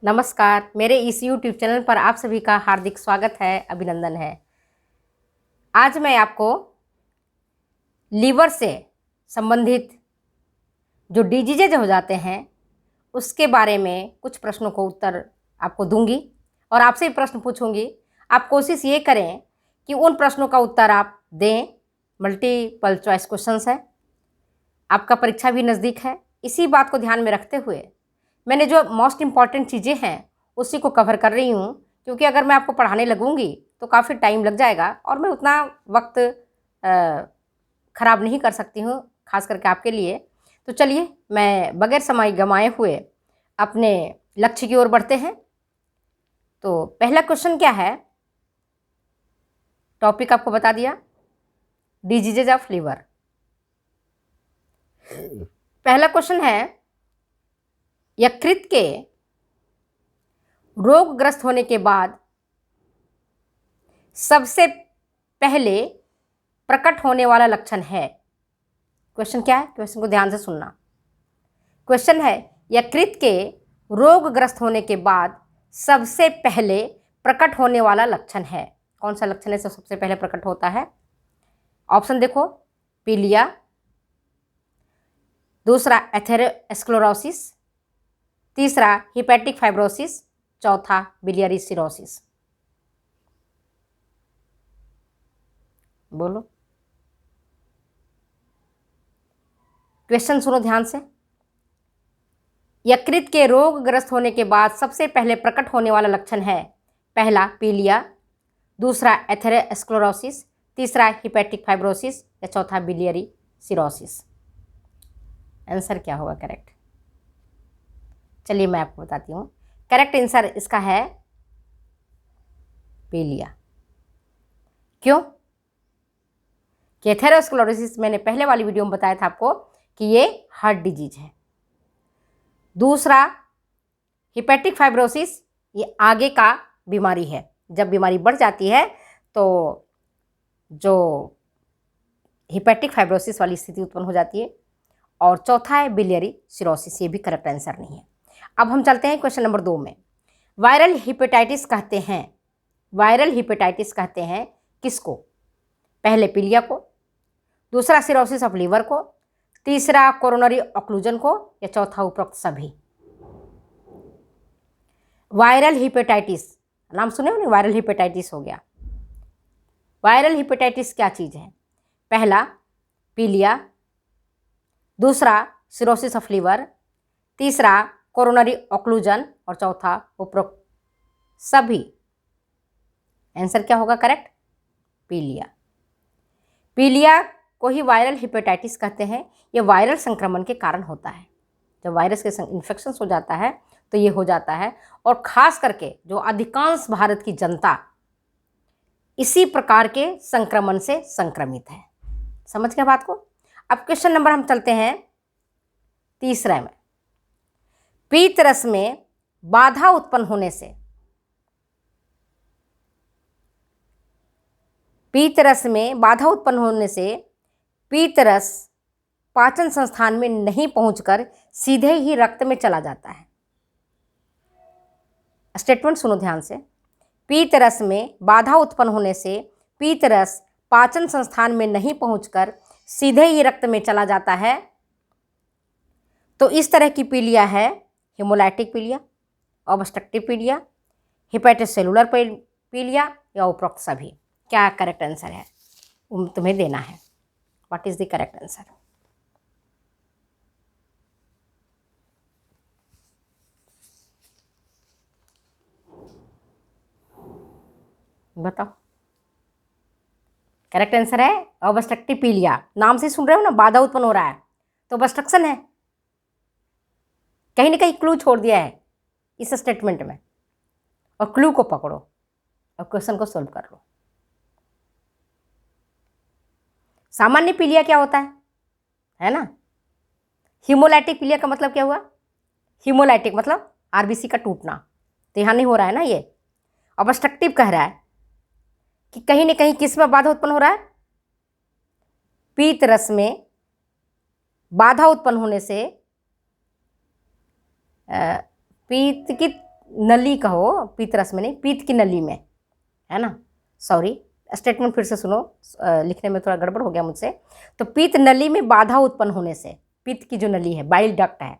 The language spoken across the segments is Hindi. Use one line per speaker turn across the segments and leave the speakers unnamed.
नमस्कार, मेरे इस YouTube चैनल पर आप सभी का हार्दिक स्वागत है, अभिनंदन है। आज मैं आपको लीवर से संबंधित जो डिजीजेज हो जाते हैं उसके बारे में कुछ प्रश्नों को उत्तर आपको दूंगी और आपसे भी प्रश्न पूछूंगी। आप कोशिश ये करें कि उन प्रश्नों का उत्तर आप दें। मल्टीपल चॉइस क्वेश्चंस है, आपका परीक्षा भी नज़दीक है। इसी बात को ध्यान में रखते हुए मैंने जो मोस्ट इम्पॉर्टेंट चीज़ें हैं उसी को कवर कर रही हूँ, क्योंकि अगर मैं आपको पढ़ाने लगूंगी तो काफ़ी टाइम लग जाएगा और मैं उतना वक्त ख़राब नहीं कर सकती हूँ, खास करके आपके लिए। तो चलिए, मैं बगैर समय गंवाए हुए अपने लक्ष्य की ओर बढ़ते हैं। तो पहला क्वेश्चन क्या है, टॉपिक आपको बता दिया, डिजीजेज ऑफ लीवर। पहला क्वेश्चन है, यकृत के रोगग्रस्त होने के बाद सबसे पहले प्रकट होने वाला लक्षण है। क्वेश्चन क्या है, क्वेश्चन को ध्यान से सुनना। क्वेश्चन है, यकृत के रोगग्रस्त होने के बाद सबसे पहले प्रकट होने वाला लक्षण है। कौन सा लक्षण है जो सबसे पहले प्रकट होता है? ऑप्शन देखो, पीलिया, दूसरा एथेरोस्क्लेरोसिस, तीसरा हिपैटिक फाइब्रोसिस, चौथा बिलियरी सिरोसिस। बोलो, क्वेश्चन सुनो ध्यान से। यकृत के रोगग्रस्त होने के बाद सबसे पहले प्रकट होने वाला लक्षण है, पहला पीलिया, दूसरा एथेरोस्क्लेरोसिस, तीसरा हिपैटिक फाइब्रोसिस या चौथा बिलियरी सिरोसिस। आंसर क्या होगा करेक्ट? चलिए मैं आपको बताती हूँ। करेक्ट आंसर इसका है पीलिया। क्यों? कि एथेरोस्क्लेरोसिस मैंने पहले वाली वीडियो में बताया था आपको कि ये हार्ट डिजीज है। दूसरा हिपैटिक फाइब्रोसिस, ये आगे का बीमारी है। जब बीमारी बढ़ जाती है तो जो हिपैटिक फाइब्रोसिस वाली स्थिति उत्पन्न हो जाती है। और चौथा है बिलियरी सिरोसिस, ये भी करेक्ट आंसर नहीं है। अब हम चलते हैं क्वेश्चन नंबर 2 में। वायरल हेपेटाइटिस कहते हैं, वायरल हेपेटाइटिस कहते हैं किसको? पहले पीलिया को, दूसरा सिरोसिस ऑफ लीवर को, तीसरा कोरोनरी ऑक्लूजन को या चौथा उपरोक्त सभी। वायरल हेपेटाइटिस नाम सुने होंगे, वायरल हेपेटाइटिस हो गया। वायरल हेपेटाइटिस क्या चीज़ है? पहला पीलिया, दूसरा सिरोसिस ऑफ लीवर, तीसरा कोरोनरी ऑक्लूजन और चौथा उपरोक्त सभी। आंसर क्या होगा करेक्ट? पीलिया। पीलिया को ही वायरल हेपेटाइटिस कहते हैं। ये वायरल संक्रमण के कारण होता है। जब वायरस के इन्फेक्शन हो जाता है तो ये हो जाता है, और ख़ास करके जो अधिकांश भारत की जनता इसी प्रकार के संक्रमण से संक्रमित है। समझ गए बात को? अब क्वेश्चन नंबर हम चलते हैं तीसरे में। पीत रस में बाधा उत्पन्न होने से, पीत रस में बाधा उत्पन्न होने से पीत रस पाचन संस्थान में नहीं पहुंचकर सीधे ही रक्त में चला जाता है। स्टेटमेंट सुनो ध्यान से। पीत रस में बाधा उत्पन्न होने से पीत रस पाचन संस्थान में नहीं पहुंचकर सीधे ही रक्त में चला जाता है। तो इस तरह की पीलिया है हेमोलाइटिक पीलिया, ऑब्स्ट्रक्टिव पीलिया, हिपैटोसेलुलर पीलिया या उपरोक्त सभी। क्या करेक्ट आंसर है तुम्हें देना है। What is the correct answer? बताओ। करेक्ट आंसर है ऑब्स्ट्रक्टिव पीलिया। नाम से सुन रहे हो ना, बाधा उत्पन्न हो रहा है तो ऑब्स्ट्रक्शन है। कहीं ना कहीं क्लू छोड़ दिया है इस स्टेटमेंट में, और क्लू को पकड़ो और क्वेश्चन को सोल्व कर लो। सामान्य पीलिया क्या होता है ना? हीमोलाइटिक पीलिया का मतलब क्या हुआ? हीमोलाइटिक मतलब आरबीसी का टूटना, तो यहाँ नहीं हो रहा है ना। ये ऑब्स्ट्रक्टिव कह रहा है कि कहीं न कहीं किस में बाधा उत्पन्न हो रहा है? पीत रस में बाधा उत्पन्न होने से पीत की नली कहो, पीत रस में नहीं, पीत की नली में, है ना, सॉरी स्टेटमेंट फिर से सुनो, लिखने में थोड़ा गड़बड़ हो गया मुझसे। तो पीत नली में बाधा उत्पन्न होने से, पीत की जो नली है, बाइल डक्ट है,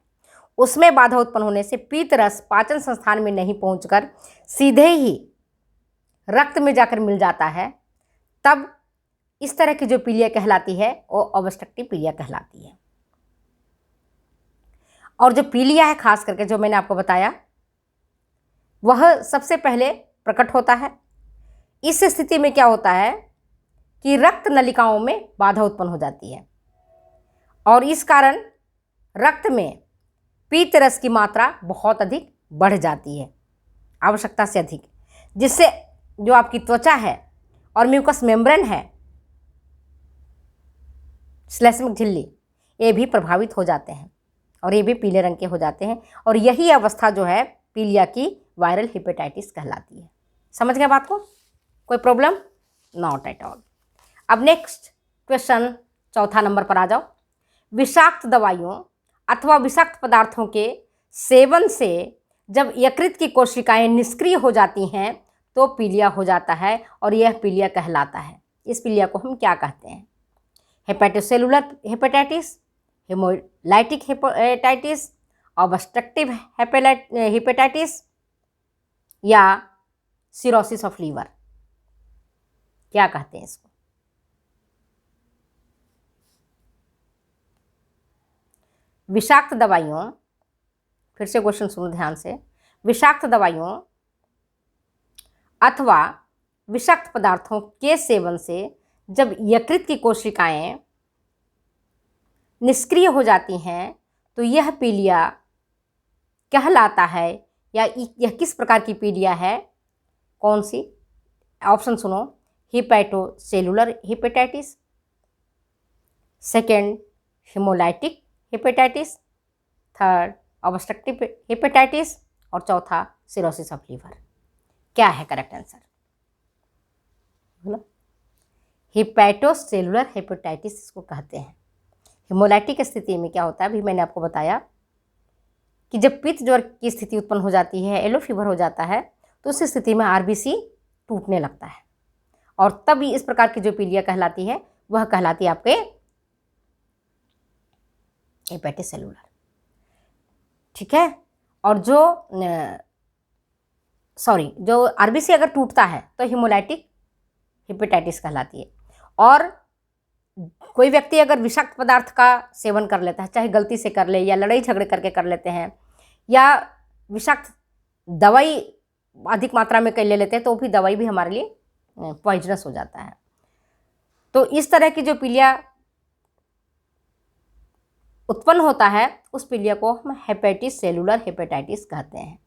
उसमें बाधा उत्पन्न होने से पीत रस पाचन संस्थान में नहीं पहुंचकर सीधे ही रक्त में जाकर मिल जाता है, तब इस तरह की जो पीलिया कहलाती है वो ऑब्स्ट्रक्टिव पीलिया कहलाती है। और जो पीलिया है खास करके जो मैंने आपको बताया, वह सबसे पहले प्रकट होता है। इस स्थिति में क्या होता है कि रक्त नलिकाओं में बाधा उत्पन्न हो जाती है और इस कारण रक्त में पीत रस की मात्रा बहुत अधिक बढ़ जाती है, आवश्यकता से अधिक, जिससे जो आपकी त्वचा है और म्यूकस मेम्ब्रेन है, श्लेष्मिक झिल्ली, ये भी प्रभावित हो जाते हैं और ये भी पीले रंग के हो जाते हैं। और यही अवस्था जो है पीलिया की वायरल हेपेटाइटिस कहलाती है। समझ गए बात को? कोई प्रॉब्लम? Not at all. अब नेक्स्ट क्वेश्चन, चौथा नंबर पर आ जाओ। विषाक्त दवाइयों अथवा विषाक्त पदार्थों के सेवन से जब यकृत की कोशिकाएं निष्क्रिय हो जाती हैं तो पीलिया हो जाता है और यह पीलिया कहलाता है। इस पीलिया को हम क्या कहते हैं? Hepatocellular hepatitis, hemolytic hepatitis, obstructive hepatitis या सिरोसिस ऑफ लीवर, क्या कहते हैं इसको? विषाक्त दवाइयों, फिर से क्वेश्चन सुनो ध्यान से, विषाक्त दवाइयों अथवा विषाक्त पदार्थों के सेवन से जब यकृत की कोशिकाएं निष्क्रिय हो जाती हैं तो यह पीलिया कहलाता है। या यह किस प्रकार की पीलिया है? कौन सी? ऑप्शन सुनो, hepatocellular hepatitis, second hemolytic hepatitis, third obstructive hepatitis और चौथा सिरोसिस ऑफ लीवर। क्या है करेक्ट आंसर? बोलो। हेपेटोसेलुलर हेपेटाइटिस इसको कहते हैं। हेमोलाइटिक स्थिति में क्या होता है, अभी मैंने आपको बताया कि जब पित्त ज्वर की स्थिति उत्पन्न हो जाती है, येलो फीवर हो जाता है, तो उस स्थिति में आरबीसी टूटने लगता है और तभी इस प्रकार की जो पीलिया कहलाती है वह कहलाती है आपके हेपेटोसेलुलर। ठीक है। और जो आरबीसी अगर टूटता है तो हेमोलाइटिक हेपेटाइटिस कहलाती है। और कोई व्यक्ति अगर विषाक्त पदार्थ का सेवन कर लेता है, चाहे गलती से कर ले या लड़ाई झगड़े करके कर लेते हैं या विषाक्त दवाई अधिक मात्रा में ले लेते हैं, तो भी दवाई भी हमारे लिए पॉइजनस हो जाता है। तो इस तरह की जो पीलिया उत्पन्न होता है उस पीलिया को हम हेपेटोसेलुलर हेपेटाइटिस कहते हैं।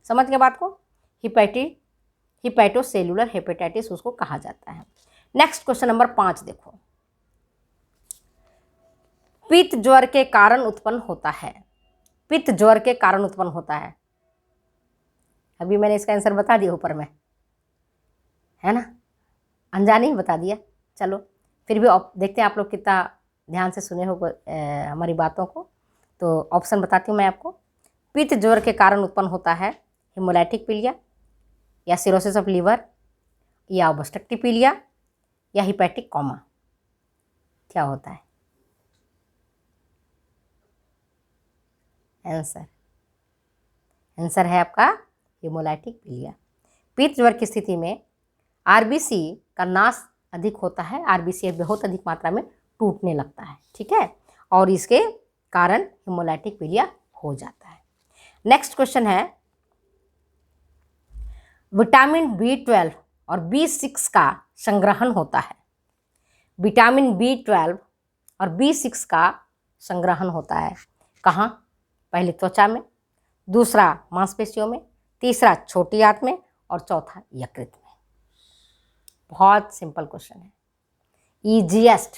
समझ गए बात को? हेपेटोसेलुलर हेपेटाइटिस उसको कहा जाता है। नेक्स्ट क्वेश्चन नंबर 5 देखो। पित्त ज्वर के कारण उत्पन्न होता है। पित्त ज्वर के कारण उत्पन्न होता है। अभी मैंने इसका आंसर बता दिया ऊपर में, है ना, अनजाने ही बता दिया। चलो फिर भी देखते हैं आप लोग कितना ध्यान से सुने हो हमारी बातों को। तो ऑप्शन बताती हूँ मैं आपको। पित्त ज्वर के कारण उत्पन्न होता है हेमोलाइटिक पीलिया या सिरोसिस ऑफ लीवर या ऑब्स्ट्रक्टिव पीलिया या हिपैटिक कोमा। क्या होता है आंसर है आपका हेमोलाइटिक पीलिया। पित्त ज्वर की स्थिति में आरबीसी का नाश अधिक होता है, आरबीसी बहुत अधिक मात्रा में टूटने लगता है। ठीक है, और इसके कारण हेमोलाइटिक पीलिया हो जाता है। नेक्स्ट क्वेश्चन है, विटामिन B12 और B6 का संग्रहण होता है। विटामिन B12 और B6 का संग्रहण होता है कहाँ? पहले त्वचा में, दूसरा मांसपेशियों में, तीसरा छोटी आंत में और चौथा यकृत में। बहुत सिंपल क्वेश्चन है, ईजीएस्ट।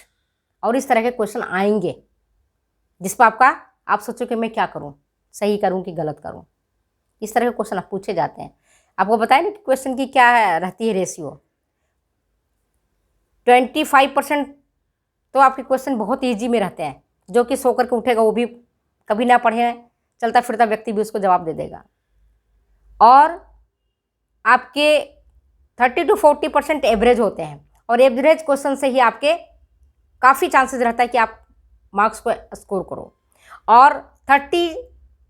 और इस तरह के क्वेश्चन आएंगे जिस पर आप सोचो कि मैं क्या करूं, सही करूं कि गलत करूं। इस तरह के क्वेश्चन आप पूछे जाते हैं। आपको बताया ना कि क्वेश्चन की क्या रहती है रेशियो। 25% तो आपके क्वेश्चन बहुत ईजी में रहते हैं, जो कि सो करके उठेगा वो भी कभी ना पढ़े चलता फिरता व्यक्ति भी उसको जवाब दे देगा। और आपके 30 to 40% एवरेज होते हैं, और एवरेज क्वेश्चन से ही आपके काफ़ी चांसेस रहता है कि आप मार्क्स को स्कोर करो। और 30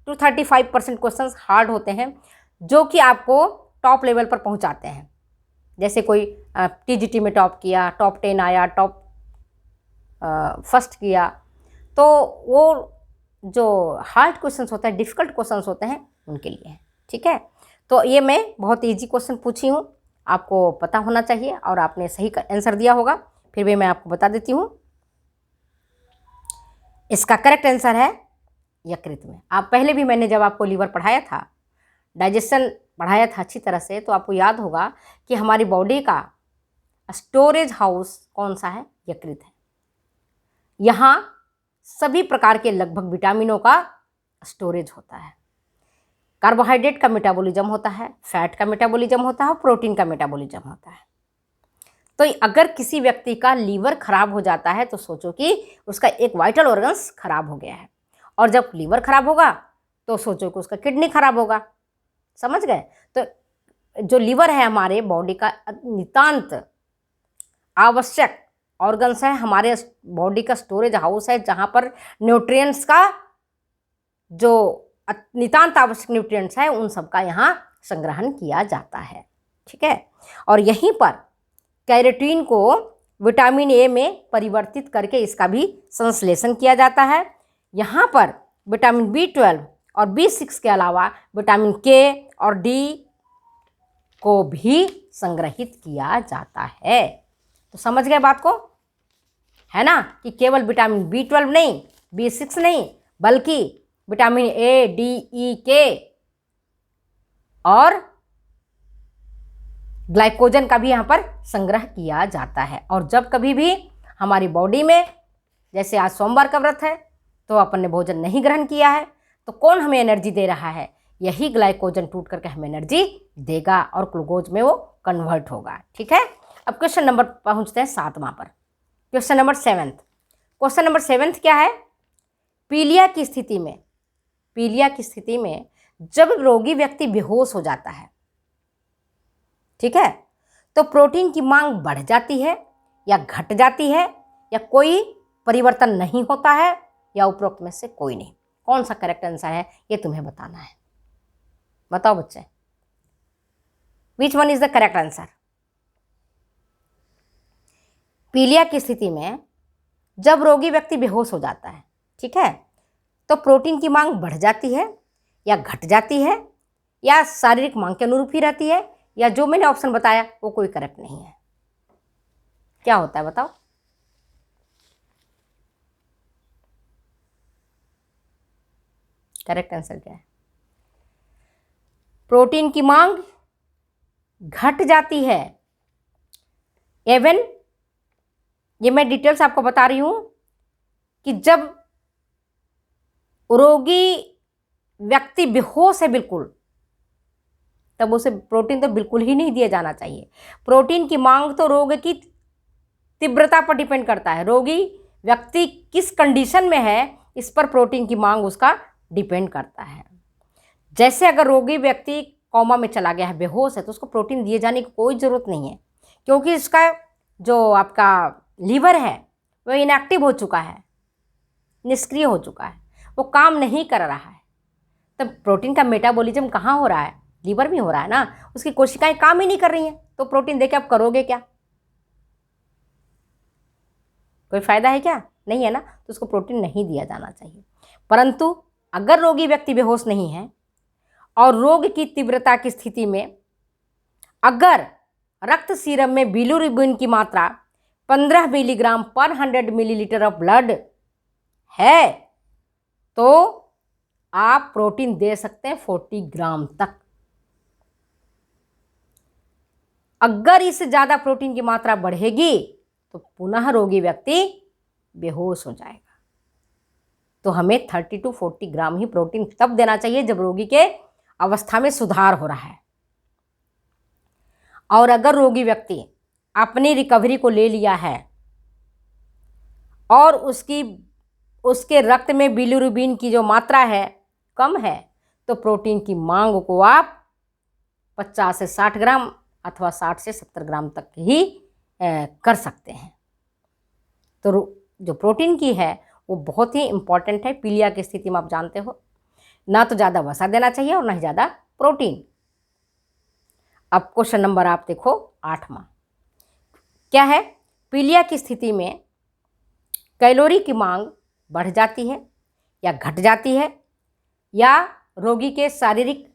to 35% क्वेश्चन हार्ड होते हैं जो कि आपको टॉप लेवल पर पहुंचाते हैं। जैसे कोई टीजीटी में टॉप किया, टॉप 10 आया, टॉप फर्स्ट किया, तो वो जो हार्ड क्वेश्चंस होते हैं, डिफ़िकल्ट क्वेश्चंस होते हैं, उनके लिए है। ठीक है, तो ये मैं बहुत इजी क्वेश्चन पूछी हूँ, आपको पता होना चाहिए और आपने सही आंसर दिया होगा। फिर भी मैं आपको बता देती हूँ, इसका करेक्ट आंसर है यकृत में। आप पहले भी मैंने जब आपको लीवर पढ़ाया था, डाइजेशन पढ़ाया था अच्छी तरह से, तो आपको याद होगा कि हमारी बॉडी का स्टोरेज हाउस कौन सा है? यकृत है। यहाँ सभी प्रकार के लगभग विटामिनों का स्टोरेज होता है। कार्बोहाइड्रेट का मेटाबॉलिज्म होता है, फैट का मेटाबॉलिज्म होता है, और प्रोटीन का मेटाबॉलिज्म होता है। तो अगर किसी व्यक्ति का लीवर खराब हो जाता है तो सोचो कि उसका एक वाइटल ऑर्गन्स खराब हो गया है, और जब लीवर खराब होगा तो सोचो कि उसका किडनी खराब होगा। समझ गए? तो जो लीवर है हमारे बॉडी का नितांत आवश्यक ऑर्गन्स है, हमारे बॉडी का स्टोरेज हाउस है, जहाँ पर न्यूट्रिएंट्स का जो नितांत आवश्यक न्यूट्रिएंट्स है उन सबका यहाँ संग्रहण किया जाता है। ठीक है, और यहीं पर कैरोटीन को विटामिन ए में परिवर्तित करके इसका भी संश्लेषण किया जाता है। यहाँ पर विटामिन B12 और B6 के अलावा विटामिन के और डी को भी संग्रहित किया जाता है। तो समझ गए बात को, है ना, कि केवल विटामिन B12 नहीं, B6 नहीं, बल्कि विटामिन ए, डी, ई, के और ग्लाइकोजन का भी यहाँ पर संग्रह किया जाता है। और जब कभी भी हमारी बॉडी में, जैसे आज सोमवार का व्रत है तो अपन ने भोजन नहीं ग्रहण किया है, तो कौन हमें एनर्जी दे रहा है? यही ग्लाइकोजन टूट करके हमें एनर्जी देगा और ग्लूकोज में वो कन्वर्ट होगा। ठीक है, अब क्वेश्चन नंबर पहुँचते हैं 7वां पर। Question number 7। क्वेश्चन नंबर 7 क्या है? पीलिया की स्थिति में जब रोगी व्यक्ति बेहोश हो जाता है, ठीक है, तो प्रोटीन की मांग बढ़ जाती है या घट जाती है, या कोई परिवर्तन नहीं होता है, या उपरोक्त में से कोई नहीं? कौन सा करेक्ट आंसर है ये तुम्हें बताना है। बताओ बच्चे, which one is the correct answer? पीलिया की स्थिति में जब रोगी व्यक्ति बेहोश हो जाता है, ठीक है, तो प्रोटीन की मांग बढ़ जाती है या घट जाती है, या शारीरिक मांग के अनुरूप ही रहती है, या जो मैंने ऑप्शन बताया वो कोई करेक्ट नहीं है? क्या होता है बताओ? करेक्ट आंसर क्या है? प्रोटीन की मांग घट जाती है। एवन ये मैं डिटेल्स आपको बता रही हूं कि जब रोगी व्यक्ति बेहोश है बिल्कुल, तब उसे प्रोटीन तो बिल्कुल ही नहीं दिया जाना चाहिए। प्रोटीन की मांग तो रोग की तीव्रता पर डिपेंड करता है। रोगी व्यक्ति किस कंडीशन में है इस पर प्रोटीन की मांग उसका डिपेंड करता है। जैसे अगर रोगी व्यक्ति कोमा में चला गया है, बेहोश है, तो उसको प्रोटीन दिए जाने की कोई ज़रूरत नहीं है, क्योंकि इसका जो आपका लीवर है वो इनएक्टिव हो चुका है, निष्क्रिय हो चुका है, वो काम नहीं कर रहा है। तब प्रोटीन का मेटाबॉलिज्म कहाँ हो रहा है? लीवर में हो रहा है ना। उसकी कोशिकाएं काम ही नहीं कर रही हैं, तो प्रोटीन देके आप करोगे क्या? कोई फायदा है क्या? नहीं है ना। तो उसको प्रोटीन नहीं दिया जाना चाहिए। परंतु अगर रोगी व्यक्ति बेहोश नहीं है और रोग की तीव्रता की स्थिति में अगर रक्त सीरम में बिलिरुबिन की मात्रा 15 मिलीग्राम पर 100 मिलीलीटर ऑफ ब्लड है, तो आप प्रोटीन दे सकते हैं 40 ग्राम तक। अगर इससे ज़्यादा प्रोटीन की मात्रा बढ़ेगी तो पुनः रोगी व्यक्ति बेहोश हो जाएगा। तो हमें 30 to 40 ग्राम ही प्रोटीन तब देना चाहिए जब रोगी के अवस्था में सुधार हो रहा है। और अगर रोगी व्यक्ति अपनी रिकवरी को ले लिया है और उसके रक्त में बिलिरुबिन की जो मात्रा है कम है, तो प्रोटीन की मांग को आप 50 से 60 ग्राम अथवा 60 से 70 ग्राम तक ही कर सकते हैं। तो जो प्रोटीन की है वो बहुत ही इम्पॉर्टेंट है। पीलिया की स्थिति में आप जानते हो, ना तो ज़्यादा वसा देना चाहिए और ना ही ज़्यादा प्रोटीन। अब क्वेश्चन नंबर आप देखो 8वां, क्या है? पीलिया की स्थिति में कैलोरी की मांग बढ़ जाती है या घट जाती है, या रोगी के शारीरिक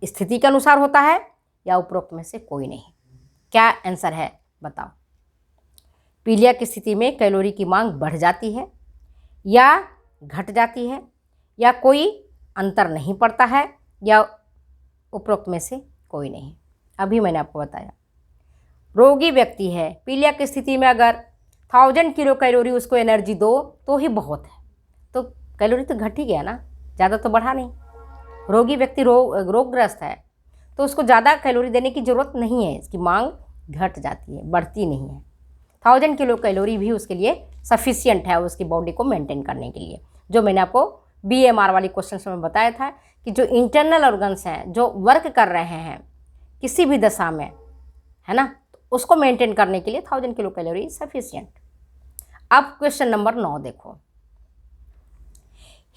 स्थिति के अनुसार होता है, या उपरोक्त में से कोई नहीं? क्या आंसर है बताओ? पीलिया की स्थिति में कैलोरी की मांग बढ़ जाती है या घट जाती है, या कोई अंतर नहीं पड़ता है, या उपरोक्त में से कोई नहीं? अभी मैंने आपको बताया, रोगी व्यक्ति है, पीलिया की स्थिति में अगर 1000 किलो कैलोरी उसको एनर्जी दो तो ही बहुत है। तो कैलोरी तो घट ही गया ना, ज़्यादा तो बढ़ा नहीं। रोगी व्यक्ति रोगग्रस्त है तो उसको ज़्यादा कैलोरी देने की ज़रूरत नहीं है, इसकी मांग घट जाती है, बढ़ती नहीं है। 1000 किलो कैलोरी भी उसके लिए सफिशियंट है उसकी बॉडी को मेंटेन करने के लिए। जो मैंने आपको BMR वाली क्वेश्चन में बताया था कि जो इंटरनल ऑर्गन्स हैं, जो वर्क कर रहे हैं किसी भी दशा में, है ना, तो उसको मेंटेन करने के लिए 1000 किलो कैलोरी सफिशियंट। अब क्वेश्चन नंबर 9 देखो,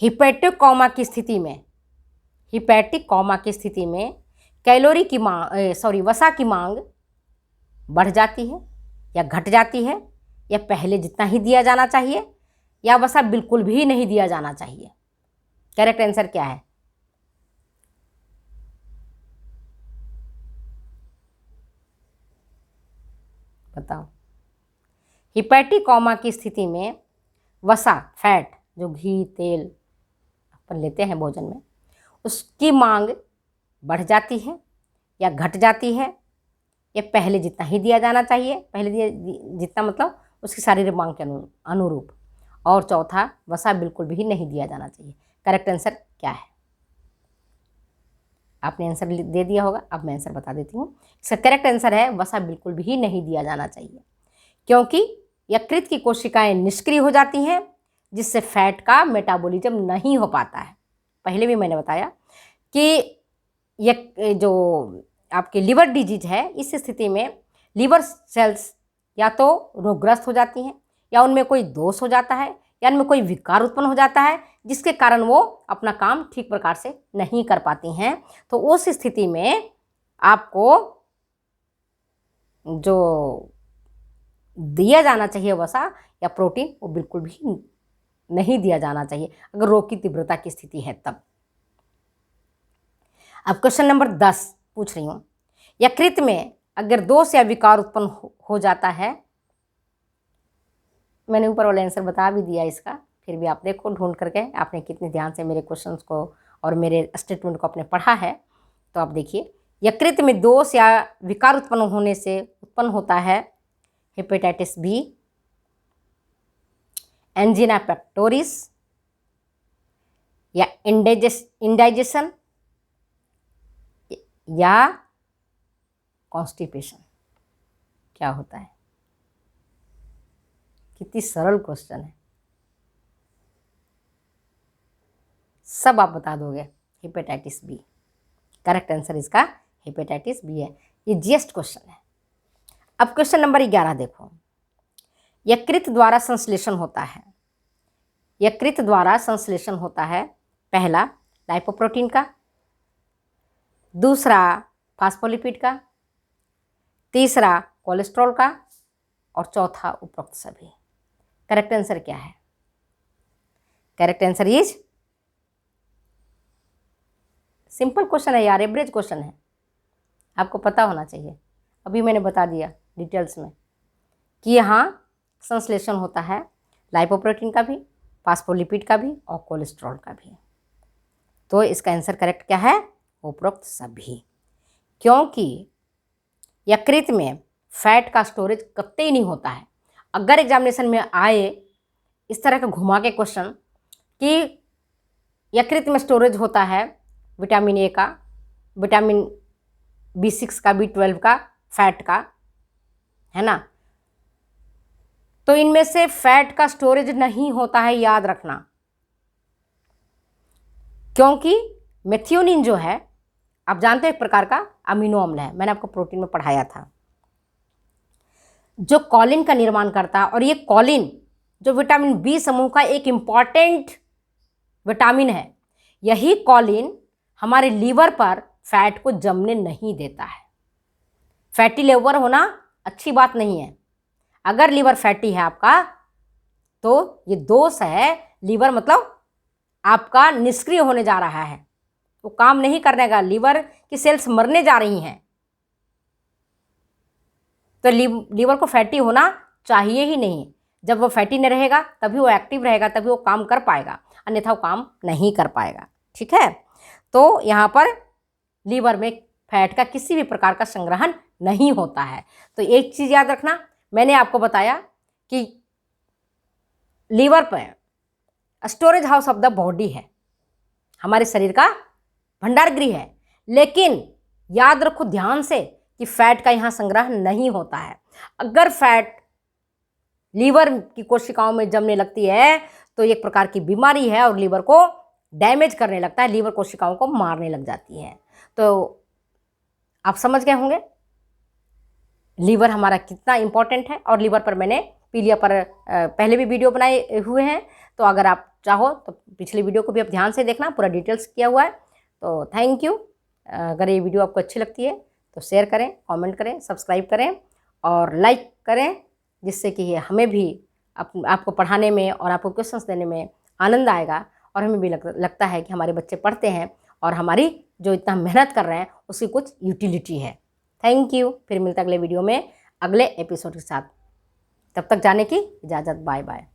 हिपैटिक कोमा की स्थिति में कैलोरी की मांग वसा की मांग बढ़ जाती है या घट जाती है, या पहले जितना ही दिया जाना चाहिए, या वसा बिल्कुल भी नहीं दिया जाना चाहिए? करेक्ट आंसर क्या है? बताओ। हिपैटिक कोमा की स्थिति में वसा, फैट, जो घी तेल अपन लेते हैं भोजन में, उसकी मांग बढ़ जाती है या घट जाती है, या पहले जितना ही दिया जाना चाहिए, पहले जितना मतलब उसकी शारीरिक मांग के अनुरूप, और चौथा वसा बिल्कुल भी नहीं दिया जाना चाहिए? करेक्ट आंसर क्या है? आपने आंसर दे दिया होगा, अब मैं आंसर बता देती हूँ। इसका करेक्ट आंसर है वसा बिल्कुल भी नहीं दिया जाना चाहिए, क्योंकि यकृत की कोशिकाएं निष्क्रिय हो जाती हैं, जिससे फैट का मेटाबॉलिज्म नहीं हो पाता है। पहले भी मैंने बताया कि ये जो आपके लिवर डिजीज है, इस स्थिति में लिवर सेल्स या तो रोगग्रस्त हो जाती हैं, या उनमें कोई दोष हो जाता है, या उनमें कोई विकार उत्पन्न हो जाता है, जिसके कारण वो अपना काम ठीक प्रकार से नहीं कर पाती हैं। तो उस स्थिति में आपको जो दिया जाना चाहिए वसा या प्रोटीन, वो बिल्कुल भी नहीं दिया जाना चाहिए अगर रोग की तीव्रता की स्थिति है तब। अब क्वेश्चन नंबर 10 पूछ रही हूँ, यकृत में अगर दोष या विकार उत्पन्न हो जाता है, मैंने ऊपर वाला आंसर बता भी दिया इसका, फिर भी आप देखो ढूंढ करके आपने कितने ध्यान से मेरे क्वेश्चंस को और मेरे स्टेटमेंट को आपने पढ़ा है। तो आप देखिए, यकृत में दोष या विकार उत्पन्न होने से उत्पन्न होता है हेपेटाइटिस बी, एंजीना पेक्टोरिस, या इंडाइजेशन, या कॉन्स्टिपेशन। क्या होता है? कितनी सरल क्वेश्चन है, सब आप बता दोगे। हेपेटाइटिस बी, करेक्ट आंसर इसका हेपेटाइटिस बी है। ये जीएस्ट क्वेश्चन है। अब क्वेश्चन नंबर 11 देखो, यकृत द्वारा संश्लेषण होता है, यकृत द्वारा संश्लेषण होता है, पहला लाइपोप्रोटीन का, दूसरा फास्फोलिपिड का, तीसरा कोलेस्ट्रॉल का, और चौथा उपरोक्त सभी। करेक्ट आंसर क्या है? Correct answer is, simple question है यार, एवरेज क्वेश्चन है, आपको पता होना चाहिए। अभी मैंने बता दिया डिटेल्स में कि यहाँ संश्लेषण होता है लाइपोप्रोटीन का भी, फास्फोलिपिड का भी, और कोलेस्ट्रॉल का भी। तो इसका आंसर करेक्ट क्या है? उपरोक्त सभी। क्योंकि यकृत में फैट का स्टोरेज कतई नहीं होता है। अगर एग्जामिनेशन में आए इस तरह का घुमा के क्वेश्चन कि यकृत में स्टोरेज होता है विटामिन ए का, विटामिन B6 का, B12 का, फैट का, है ना, तो इनमें से फैट का स्टोरेज नहीं होता है, याद रखना। क्योंकि मेथियोनिन जो है आप जानते हो एक प्रकार का अमीनो अम्ल है, मैंने आपको प्रोटीन में पढ़ाया था, जो कॉलिन का निर्माण करता है। और ये कॉलिन जो विटामिन बी समूह का एक इम्पॉर्टेंट विटामिन है, यही कॉलिन हमारे लीवर पर फैट को जमने नहीं देता है। फैटी लीवर होना अच्छी बात नहीं है। अगर लीवर फैटी है आपका तो ये दोष है। लीवर मतलब आपका निष्क्रिय होने जा रहा है, वो काम नहीं करने का, लीवर की सेल्स मरने जा रही हैं। तो लीवर को फैटी होना चाहिए ही नहीं। जब वो फैटी नहीं रहेगा तभी वो एक्टिव रहेगा, तभी वो काम कर पाएगा, अन्यथा वो काम नहीं कर पाएगा। ठीक है, तो यहाँ पर लीवर में फैट का किसी भी प्रकार का संग्रहण नहीं होता है। तो एक चीज़ याद रखना, मैंने आपको बताया कि लीवर पर storage house of the body है, हमारे शरीर का भंडार गृह है, लेकिन याद रखो ध्यान से कि फैट का यहाँ संग्रह नहीं होता है। अगर फैट लीवर की कोशिकाओं में जमने लगती है तो एक प्रकार की बीमारी है और लीवर को डैमेज करने लगता है, लीवर कोशिकाओं को मारने लग जाती है। तो आप समझ गए होंगे लीवर हमारा कितना इम्पोर्टेंट है। और लीवर पर मैंने पीलिया पर पहले भी वीडियो बनाए हुए हैं, तो अगर आप चाहो तो पिछली वीडियो को भी आप ध्यान से देखना, पूरा डिटेल्स किया हुआ है। तो थैंक यू। अगर ये वीडियो आपको अच्छी लगती है तो शेयर करें, कमेंट करें, सब्सक्राइब करें और लाइक करें, जिससे कि हमें भी आपको पढ़ाने में और आपको क्वेश्चंस देने में आनंद आएगा। और हमें भी लगता है कि हमारे बच्चे पढ़ते हैं और हमारी जो इतना मेहनत कर रहे हैं उसकी कुछ यूटिलिटी है। Thank you. फिर मिलता अगले वीडियो में अगले एपिसोड के साथ। तब तक जाने की इजाज़त। Bye bye.